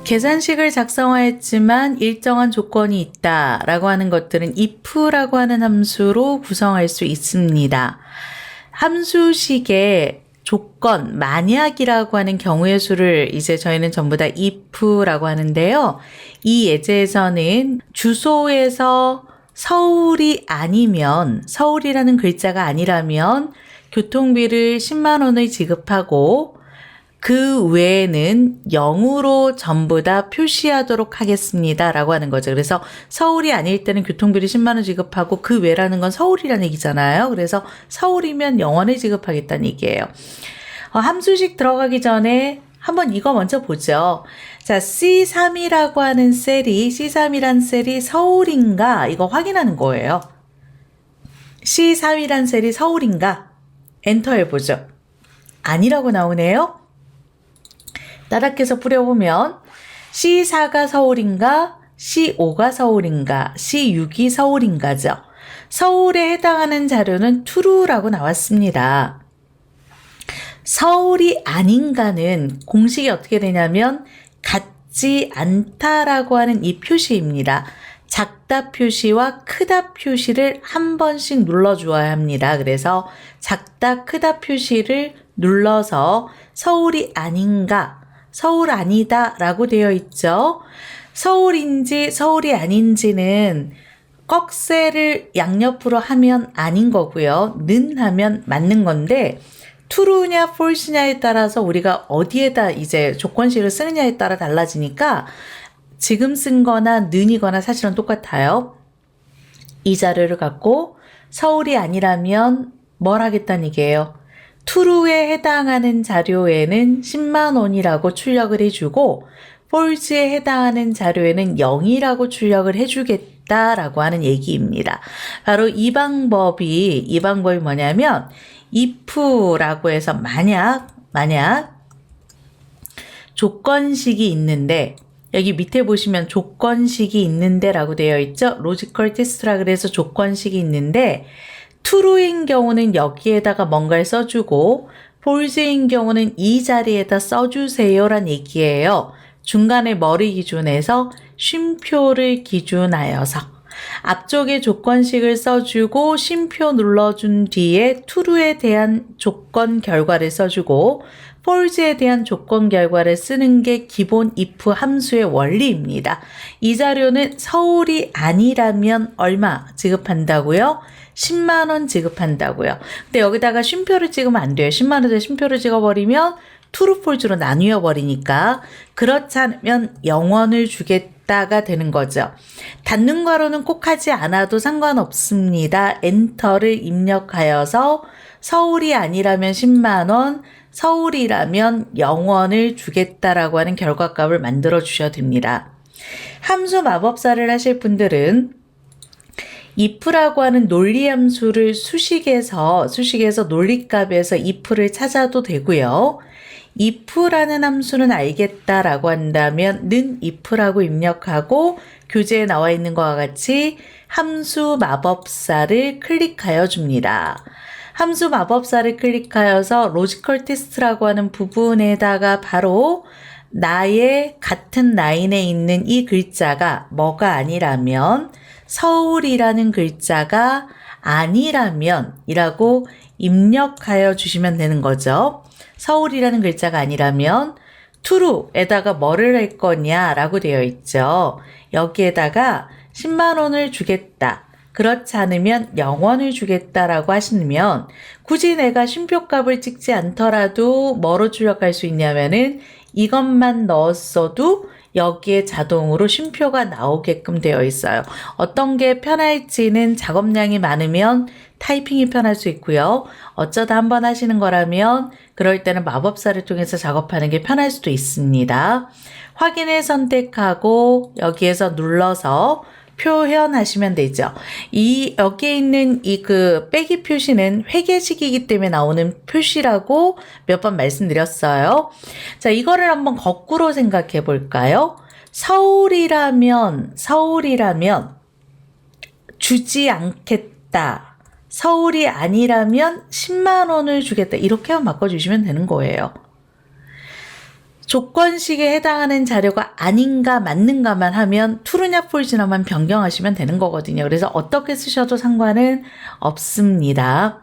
계산식을 작성하였지만 일정한 조건이 있다 라고 하는 것들은 if라고 하는 함수로 구성할 수 있습니다. 함수식의 조건, 만약이라고 하는 경우의 수를 이제 저희는 전부 다 if라고 하는데요. 이 예제에서는 주소에서 서울이 아니면, 서울이라는 글자가 아니라면 교통비를 10만 원을 지급하고 그 외에는 0으로 전부 다 표시하도록 하겠습니다 라고 하는 거죠. 그래서 서울이 아닐 때는 교통비를 10만 원 지급하고 그 외라는 건 서울이라는 얘기잖아요. 그래서 서울이면 0원을 지급하겠다는 얘기예요. 함수식 들어가기 전에 한번 이거 먼저 보죠. 자, C3이라고 하는 C3이란 셀이 서울인가 이거 확인하는 거예요. C3이란 셀이 서울인가? 엔터 해보죠. 아니라고 나오네요. 따라해서 뿌려보면 C4가 서울인가, C5가 서울인가, C6이 서울인가죠. 서울에 해당하는 자료는 true라고 나왔습니다. 서울이 아닌가는 공식이 어떻게 되냐면 같지 않다라고 하는 이 표시입니다. 작다 표시와 크다 표시를 한 번씩 눌러주어야 합니다. 그래서 작다, 크다 표시를 눌러서 서울이 아닌가, 서울 아니다 라고 되어 있죠. 서울인지 서울이 아닌지는 꺽쇠를 양옆으로 하면 아닌 거고요. 는 하면 맞는 건데 true냐 false냐에 따라서 우리가 어디에다 이제 조건식을 쓰느냐에 따라 달라지니까 지금 쓴 거나 는이거나 사실은 똑같아요. 이 자료를 갖고 서울이 아니라면 뭘 하겠다는 얘기예요. true에 해당하는 자료에는 10만 원이라고 출력을 해주고 false에 해당하는 자료에는 0이라고 출력을 해주겠다라고 하는 얘기입니다. 바로 이 방법이 뭐냐면 if라고 해서 만약 조건식이 있는데 여기 밑에 보시면 조건식이 있는데 라고 되어 있죠. 로지컬 테스트라 그래서 조건식이 있는데 true인 경우는 여기에다가 뭔가를 써주고 false인 경우는 이 자리에다 써주세요 란 얘기예요. 중간에 뭐를 기준해서 쉼표를 기준하여서 앞쪽에 조건식을 써주고 쉼표 눌러준 뒤에 true에 대한 조건 결과를 써주고 false에 대한 조건 결과를 쓰는 게 기본 if 함수의 원리입니다. 이 자료는 서울이 아니라면 얼마 지급한다고요? 10만 원 지급한다고요. 근데 여기다가 쉼표를 찍으면 안 돼요. 10만 원에 쉼표를 찍어버리면 true, false로 나뉘어 버리니까 그렇지 않으면 0원을 주겠다가 되는 거죠. 닫는 괄호는 꼭 하지 않아도 상관없습니다. 엔터를 입력하여서 서울이 아니라면 10만 원, 서울이라면 0원을 주겠다라고 하는 결과값을 만들어 주셔야 됩니다. 함수 마법사를 하실 분들은 if라고 하는 논리함수를 수식에서 논리값에서 if를 찾아도 되고요. if라는 함수는 알겠다라고 한다면 는 if라고 입력하고 교재에 나와 있는 것과 같이 함수 마법사를 클릭하여 줍니다. 함수 마법사를 클릭하여서 로지컬 테스트라고 하는 부분에다가 바로 나의 같은 라인에 있는 이 글자가 뭐가 아니라면 서울이라는 글자가 아니라면 이라고 입력하여 주시면 되는 거죠. 서울이라는 글자가 아니라면 true에다가 뭐를 할 거냐라고 되어 있죠. 여기에다가 10만 원을 주겠다. 그렇지 않으면 0원을 주겠다라고 하시면 굳이 내가 쉼표값을 찍지 않더라도 뭐로 출력할 수 있냐면은 이것만 넣었어도 여기에 자동으로 쉼표가 나오게끔 되어 있어요. 어떤 게 편할지는 작업량이 많으면 타이핑이 편할 수 있고요. 어쩌다 한번 하시는 거라면 그럴 때는 마법사를 통해서 작업하는 게 편할 수도 있습니다. 확인을 선택하고 여기에서 눌러서 표현하시면 되죠. 여기에 있는 빼기 표시는 회계식이기 때문에 나오는 표시라고 몇 번 말씀드렸어요. 자, 이거를 한번 거꾸로 생각해 볼까요? 서울이라면 주지 않겠다. 서울이 아니라면 10만 원을 주겠다. 이렇게만 바꿔주시면 되는 거예요. 조건식에 해당하는 자료가 아닌가 맞는가만 하면 true냐 false냐만 변경하시면 되는 거거든요. 그래서 어떻게 쓰셔도 상관은 없습니다.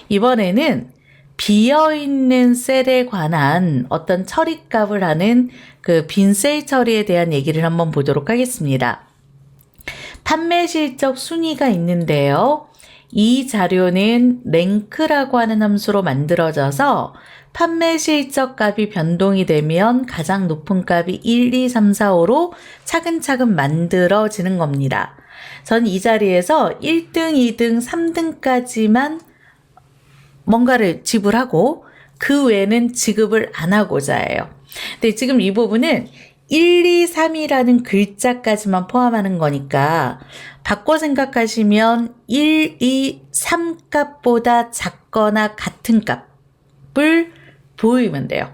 이번에는 비어있는 셀에 관한 어떤 처리값을 하는 그 빈 셀 처리에 대한 얘기를 한번 보도록 하겠습니다. 판매 실적 순위가 있는데요. 이 자료는 랭크라고 하는 함수로 만들어져서 판매 실적 값이 변동이 되면 가장 높은 값이 1, 2, 3, 4, 5로 차근차근 만들어지는 겁니다. 전 이 자리에서 1등, 2등, 3등까지만 뭔가를 지불하고 그 외에는 지급을 안 하고자 해요. 근데 지금 이 부분은 1, 2, 3이라는 글자까지만 포함하는 거니까 바꿔 생각하시면 1, 2, 3 값보다 작거나 같은 값을 보이면 돼요.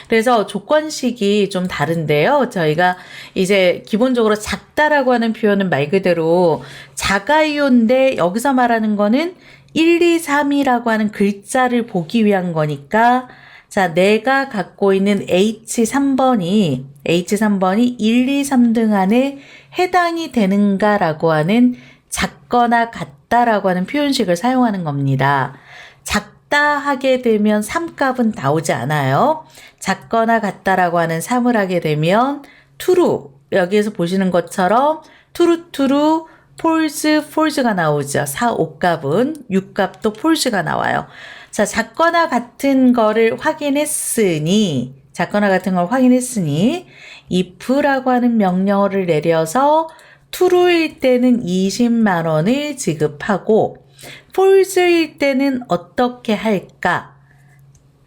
그래서 조건식이 좀 다른데요. 저희가 이제 기본적으로 작다라고 하는 표현은 말 그대로 작아요인데 여기서 말하는 거는 1, 2, 3이라고 하는 글자를 보기 위한 거니까 자, 내가 갖고 있는 H3번이 1, 2, 3등 안에 해당이 되는가라고 하는 작거나 같다라고 하는 표현식을 사용하는 겁니다. 작다 하게 되면 3값은 나오지 않아요. 작거나 같다라고 하는 3을 하게 되면 true, 여기에서 보시는 것처럼 true, false, false가 나오죠. 4, 5값은 6값도 false가 나와요. 자, 작거나 같은 거를 확인했으니 if라고 하는 명령어를 내려서 true일 때는 20만 원을 지급하고 false일 때는 어떻게 할까?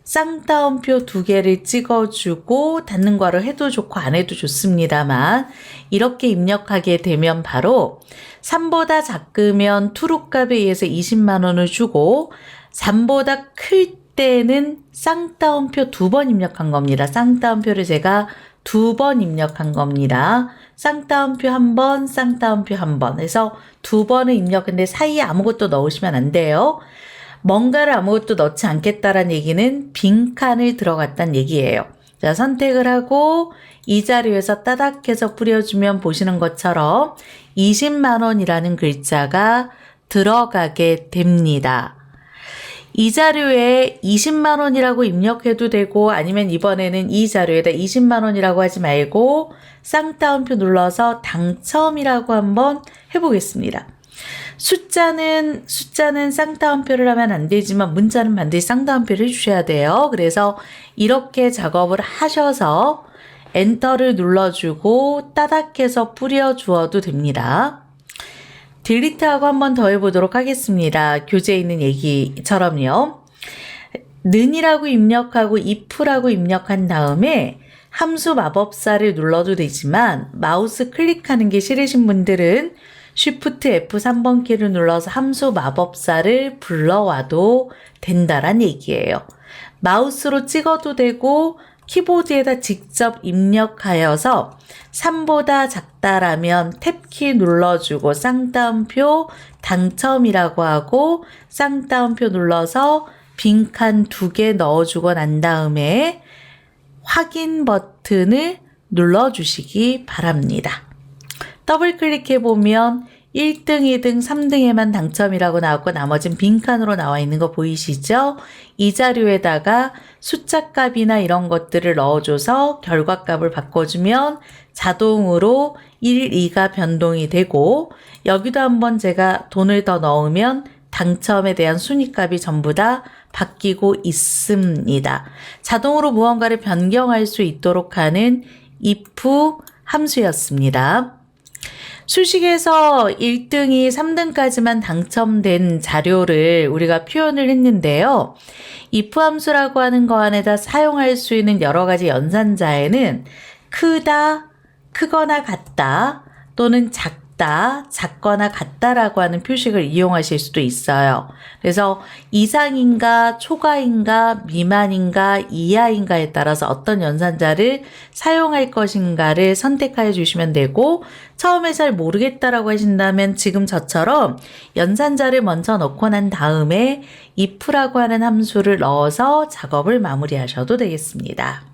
쌍따옴표 2개를 찍어주고 닫는 괄호 해도 좋고 안 해도 좋습니다만 이렇게 입력하게 되면 바로 3보다 작으면 true 값에 의해서 20만 원을 주고 3보다 클 때는 쌍따옴표 2번 입력한 겁니다. 쌍따옴표를 제가 2번 입력한 겁니다. 쌍따옴표 1번, 쌍따옴표 1번 해서 2번을 입력했는데 사이에 아무것도 넣으시면 안 돼요. 뭔가를 아무것도 넣지 않겠다라는 얘기는 빈칸을 들어갔다는 얘기예요. 자, 선택을 하고 이 자료에서 따닥해서 뿌려주면 보시는 것처럼 20만 원이라는 글자가 들어가게 됩니다. 이 자료에 20만 원이라고 입력해도 되고 아니면 이번에는 이 자료에다 20만 원이라고 하지 말고 쌍따옴표 눌러서 당첨이라고 한번 해보겠습니다. 숫자는 쌍따옴표를 하면 안 되지만 문자는 반드시 쌍따옴표를 해주셔야 돼요. 그래서 이렇게 작업을 하셔서 엔터를 눌러주고 따닥해서 뿌려주어도 됩니다. 딜리트하고 한 번 더 해보도록 하겠습니다. 교재에 있는 얘기처럼요. 는이라고 입력하고 if라고 입력한 다음에 함수 마법사를 눌러도 되지만 마우스 클릭하는 게 싫으신 분들은 Shift F3번 키를 눌러서 함수 마법사를 불러와도 된다란 얘기예요. 마우스로 찍어도 되고 키보드에다 직접 입력하여서 3보다 작다라면 탭키 눌러주고 쌍따옴표 당첨이라고 하고 쌍따옴표 눌러서 빈칸 2개 넣어주고 난 다음에 확인 버튼을 눌러주시기 바랍니다. 더블 클릭해보면 1등, 2등, 3등에만 당첨이라고 나왔고 나머지는 빈칸으로 나와 있는 거 보이시죠? 이 자료에다가 숫자 값이나 이런 것들을 넣어줘서 결과값을 바꿔주면 자동으로 1, 2가 변동이 되고 여기도 한번 제가 돈을 더 넣으면 당첨에 대한 순위값이 전부 다 바뀌고 있습니다. 자동으로 무언가를 변경할 수 있도록 하는 if 함수였습니다. 수식에서 1등이 3등까지만 당첨된 자료를 우리가 표현을 했는데요. if 함수라고 하는 거 안에다 사용할 수 있는 여러 가지 연산자에는 크다, 크거나 같다 또는 작다, 작거나 같다라고 하는 표식을 이용하실 수도 있어요. 그래서 이상인가, 초과인가, 미만인가, 이하인가에 따라서 어떤 연산자를 사용할 것인가를 선택하여 주시면 되고 처음에 잘 모르겠다라고 하신다면 지금 저처럼 연산자를 먼저 넣고 난 다음에 if라고 하는 함수를 넣어서 작업을 마무리하셔도 되겠습니다.